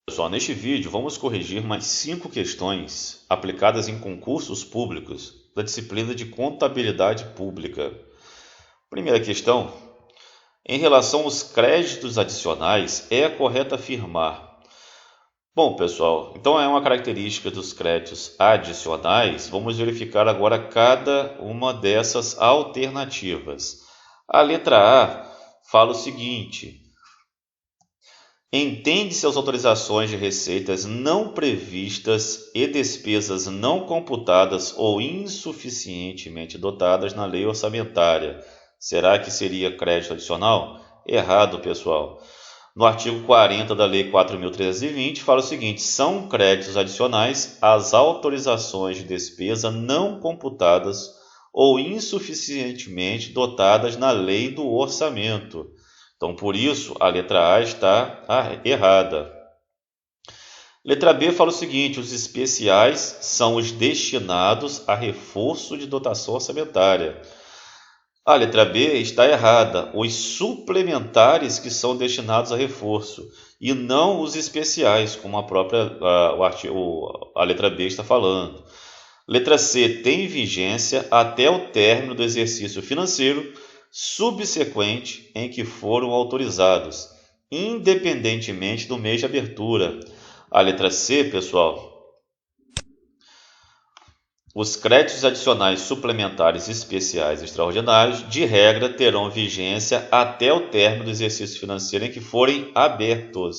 Pessoal, neste vídeo vamos corrigir mais 5 questões aplicadas em concursos públicos da disciplina de Contabilidade Pública. Primeira questão: em relação aos créditos adicionais, é correto afirmar. Bom, pessoal, então é uma característica dos créditos adicionais. Vamos verificar agora cada uma dessas alternativas. A letra A fala o seguinte: entende-se as autorizações de receitas não previstas e despesas não computadas ou insuficientemente dotadas na lei orçamentária. Será que seria crédito adicional? Errado, pessoal. No artigo 40 da Lei 4.320, fala o seguinte: são créditos adicionais as autorizações de despesa não computadas ou insuficientemente dotadas na lei do orçamento. Então, por isso, a letra A está errada. Letra B fala o seguinte: os especiais são os destinados a reforço de dotação orçamentária. A letra B está errada. Os suplementares que são destinados a reforço e não os especiais, como a letra B está falando. Letra C tem vigência até o término do exercício financeiro subsequente em que foram autorizados, independentemente do mês de abertura. A letra C, pessoal: os créditos adicionais suplementares especiais extraordinários, de regra, terão vigência até o término do exercício financeiro em que forem abertos,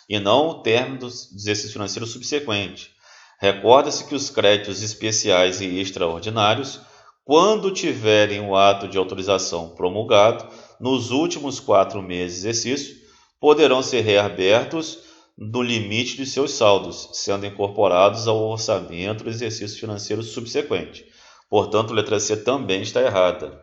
e não o término do exercício financeiro subsequente. Recorda-se que os créditos especiais e extraordinários, quando tiverem o ato de autorização promulgado, nos últimos 4 meses de exercício, poderão ser reabertos no limite de seus saldos, sendo incorporados ao orçamento do exercício financeiro subsequente. Portanto, a letra C também está errada.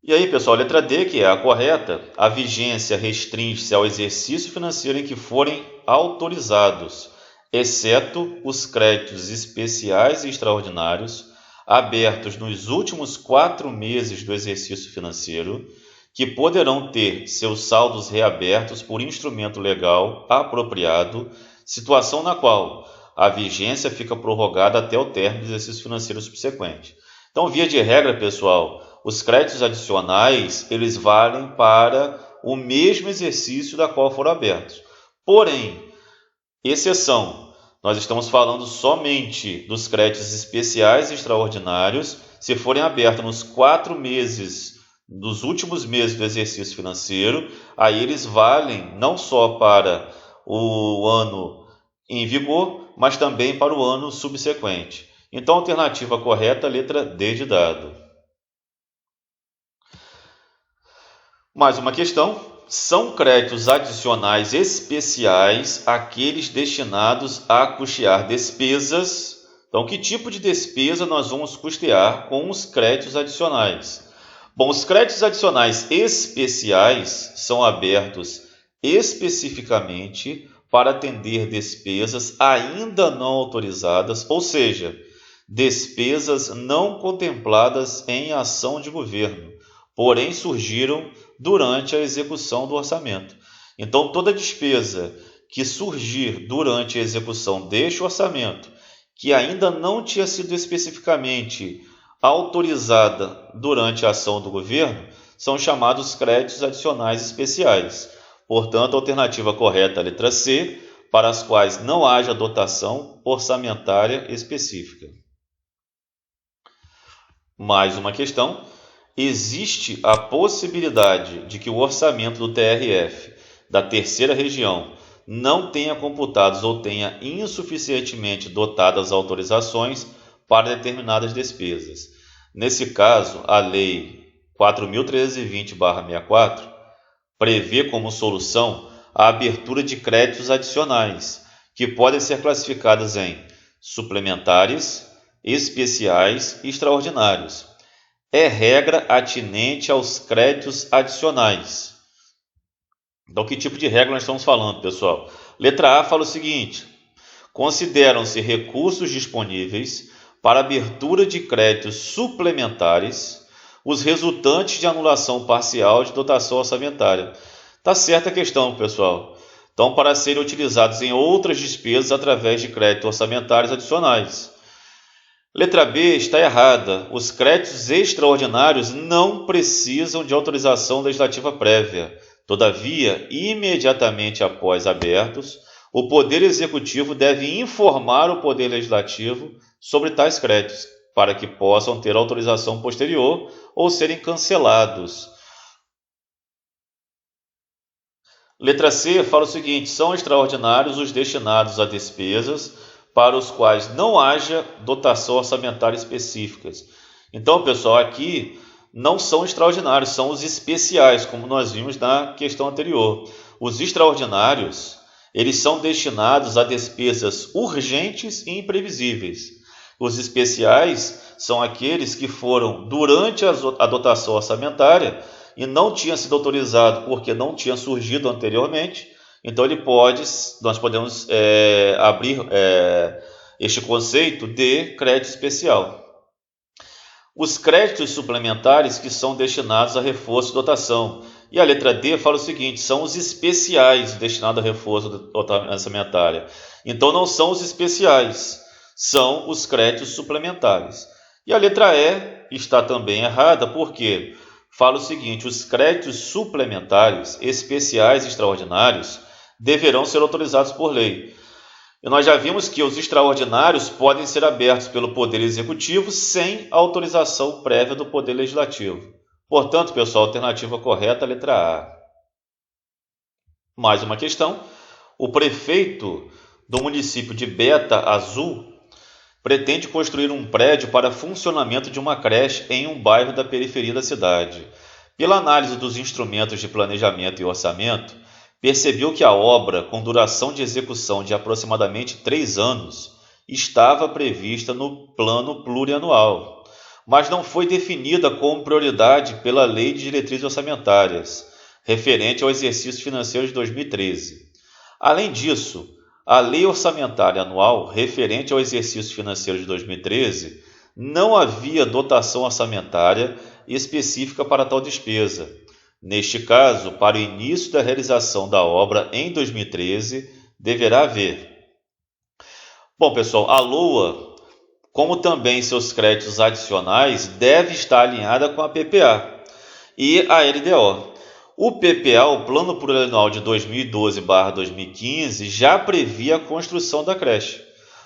E aí, pessoal, a letra D, que é a correta: a vigência restringe-se ao exercício financeiro em que forem autorizados, exceto os créditos especiais e extraordinários abertos nos últimos 4 meses do exercício financeiro, que poderão ter seus saldos reabertos por instrumento legal apropriado, situação na qual a vigência fica prorrogada até o término do exercício financeiro subsequente. Então, via de regra, pessoal, os créditos adicionais, eles valem para o mesmo exercício da qual foram abertos. Porém, exceção, nós estamos falando somente dos créditos especiais e extraordinários se forem abertos nos 4 meses dos últimos meses do exercício financeiro. Aí eles valem não só para o ano em vigor, mas também para o ano subsequente. Então, a alternativa correta é a letra D de dado. Mais uma questão: são créditos adicionais especiais aqueles destinados a custear despesas. Então, que tipo de despesa nós vamos custear com os créditos adicionais? Bom, os créditos adicionais especiais são abertos especificamente para atender despesas ainda não autorizadas, ou seja, despesas não contempladas em ação de governo, porém surgiram durante a execução do orçamento. Então, toda despesa que surgir durante a execução deste orçamento, que ainda não tinha sido especificamente autorizada durante a ação do governo, são chamados créditos adicionais especiais. Portanto, a alternativa correta é a letra C, para as quais não haja dotação orçamentária específica. Mais uma questão: existe a possibilidade de que o orçamento do TRF da terceira região não tenha computados ou tenha insuficientemente dotadas autorizações para determinadas despesas. Nesse caso, a Lei 4.320/64 prevê como solução a abertura de créditos adicionais, que podem ser classificados em suplementares, especiais e extraordinários. É regra atinente aos créditos adicionais. Então, que tipo de regra nós estamos falando, pessoal? Letra A fala o seguinte: consideram-se recursos disponíveis para abertura de créditos suplementares os resultantes de anulação parcial de dotação orçamentária. Tá certa a questão, pessoal. Então, para serem utilizados em outras despesas através de créditos orçamentários adicionais. Letra B está errada. Os créditos extraordinários não precisam de autorização legislativa prévia. Todavia, imediatamente após abertos, o Poder Executivo deve informar o Poder Legislativo sobre tais créditos, para que possam ter autorização posterior ou serem cancelados. Letra C fala o seguinte: são extraordinários os destinados a despesas para os quais não haja dotação orçamentária específicas. Então, pessoal, aqui não são extraordinários, são os especiais, como nós vimos na questão anterior. Os extraordinários, eles são destinados a despesas urgentes e imprevisíveis. Os especiais são aqueles que foram durante a dotação orçamentária e não tinha sido autorizado porque não tinha surgido anteriormente. Então, nós podemos abrir este conceito de crédito especial. Os créditos suplementares que são destinados a reforço de dotação. E a letra D fala o seguinte: são os especiais destinados a reforço orçamentária. Então, não são os especiais, são os créditos suplementares. E a letra E está também errada, porque fala o seguinte: os créditos suplementares, especiais e extraordinários deverão ser autorizados por lei. E nós já vimos que os extraordinários podem ser abertos pelo Poder Executivo sem autorização prévia do Poder Legislativo. Portanto, pessoal, a alternativa correta é a letra A. Mais uma questão. O prefeito do município de Beta Azul pretende construir um prédio para funcionamento de uma creche em um bairro da periferia da cidade. Pela análise dos instrumentos de planejamento e orçamento, percebeu que a obra, com duração de execução de aproximadamente 3 anos, estava prevista no plano plurianual, mas não foi definida como prioridade pela Lei de Diretrizes Orçamentárias, referente ao exercício financeiro de 2013. Além disso, a Lei Orçamentária Anual, referente ao exercício financeiro de 2013, não havia dotação orçamentária específica para tal despesa. Neste caso, para o início da realização da obra em 2013, deverá haver. Bom, pessoal, a LOA, como também seus créditos adicionais, deve estar alinhada com a PPA e a LDO. O PPA, o Plano Plurianual de 2012/2015, já previa a construção da creche.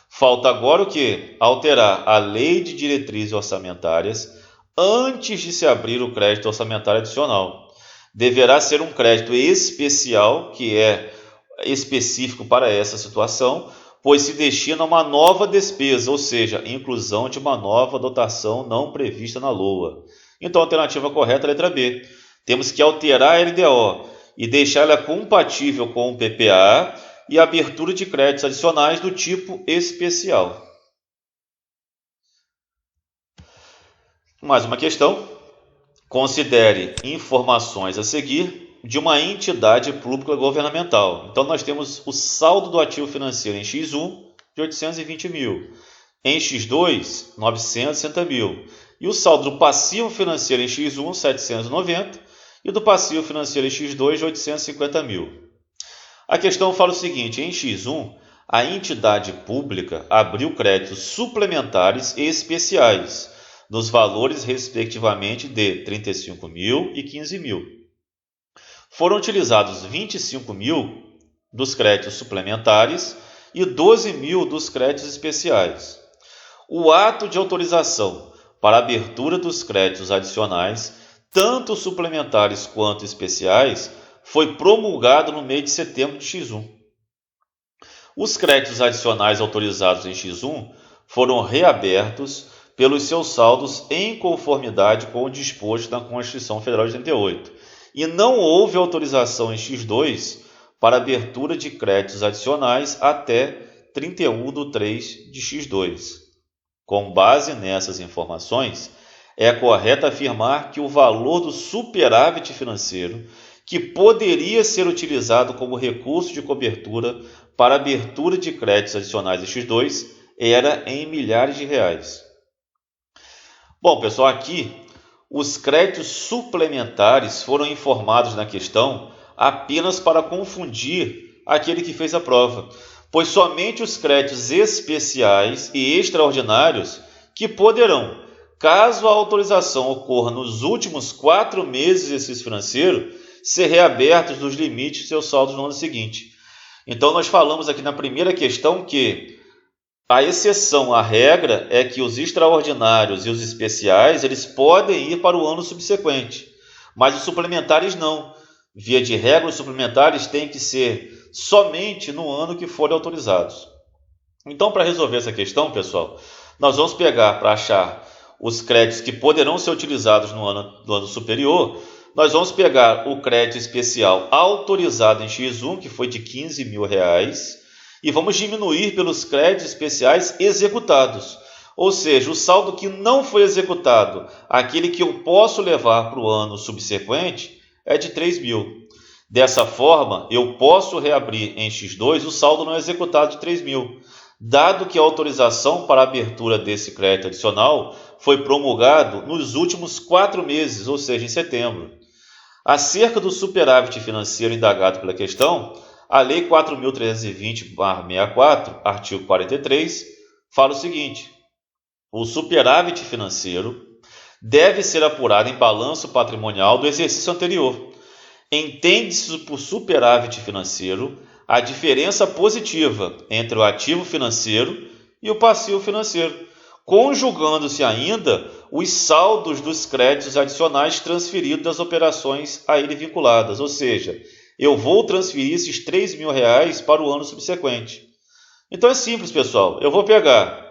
Falta agora o quê? Alterar a Lei de Diretrizes Orçamentárias antes de se abrir o crédito orçamentário adicional. Deverá ser um crédito especial, que é específico para essa situação, pois se destina a uma nova despesa, ou seja, inclusão de uma nova dotação não prevista na LOA. Então, a alternativa correta é a letra B. Temos que alterar a LDO e deixar ela compatível com o PPA e a abertura de créditos adicionais do tipo especial. Mais uma questão. Considere informações a seguir de uma entidade pública governamental. Então, nós temos o saldo do ativo financeiro em X1 de 820 mil, em X2, 960 mil, e o saldo do passivo financeiro em X1, 790, e do passivo financeiro em X2, de 850 mil. A questão fala o seguinte: em X1, a entidade pública abriu créditos suplementares e especiais, nos valores respectivamente de 35 mil e 15 mil. Foram utilizados 25 mil dos créditos suplementares e 12 mil dos créditos especiais. O ato de autorização para a abertura dos créditos adicionais, tanto suplementares quanto especiais, foi promulgado no mês de setembro de X1. Os créditos adicionais autorizados em X1 foram reabertos pelos seus saldos em conformidade com o disposto na Constituição Federal de 88. E não houve autorização em X2 para abertura de créditos adicionais até 31/3 de X2. Com base nessas informações, é correto afirmar que o valor do superávit financeiro, que poderia ser utilizado como recurso de cobertura para abertura de créditos adicionais em X2, era em milhares de reais. Bom, pessoal, aqui os créditos suplementares foram informados na questão apenas para confundir aquele que fez a prova, pois somente os créditos especiais e extraordinários que poderão, caso a autorização ocorra nos últimos 4 meses do exercício financeiro, ser reabertos dos limites de seus saldos no ano seguinte. Então, nós falamos aqui na primeira questão que a exceção à regra é que os extraordinários e os especiais eles podem ir para o ano subsequente, mas os suplementares não. Via de regra, os suplementares têm que ser somente no ano que forem autorizados. Então, para resolver essa questão, pessoal, nós vamos pegar para achar os créditos que poderão ser utilizados no ano superior. Nós vamos pegar o crédito especial autorizado em X1, que foi de R$15.000, e vamos diminuir pelos créditos especiais executados. Ou seja, o saldo que não foi executado, aquele que eu posso levar para o ano subsequente, é de R$3.000. Dessa forma, eu posso reabrir em X2 o saldo não executado de R$3.000, dado que a autorização para a abertura desse crédito adicional foi promulgado nos últimos 4 meses, ou seja, em setembro. Acerca do superávit financeiro indagado pela questão, a Lei 4.320/64, artigo 43, fala o seguinte: o superávit financeiro deve ser apurado em balanço patrimonial do exercício anterior. Entende-se por superávit financeiro a diferença positiva entre o ativo financeiro e o passivo financeiro, conjugando-se ainda os saldos dos créditos adicionais transferidos das operações a ele vinculadas, ou seja, eu vou transferir esses R$3.000 para o ano subsequente. Então é simples, pessoal. Eu vou pegar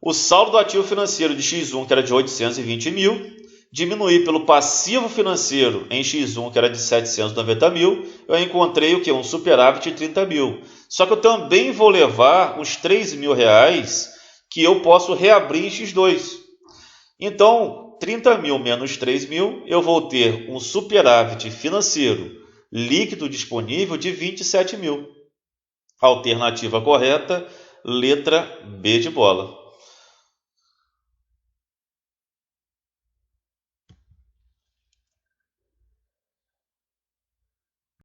o saldo do ativo financeiro de X1, que era de 820 mil, diminuir pelo passivo financeiro em X1, que era de 790 mil, eu encontrei o quê? Um superávit de 30 mil. Só que eu também vou levar os R$3.000 que eu posso reabrir em X2. Então, 30 mil menos 3 mil, eu vou ter um superávit financeiro líquido disponível de 27 mil. Alternativa correta, letra B de bola.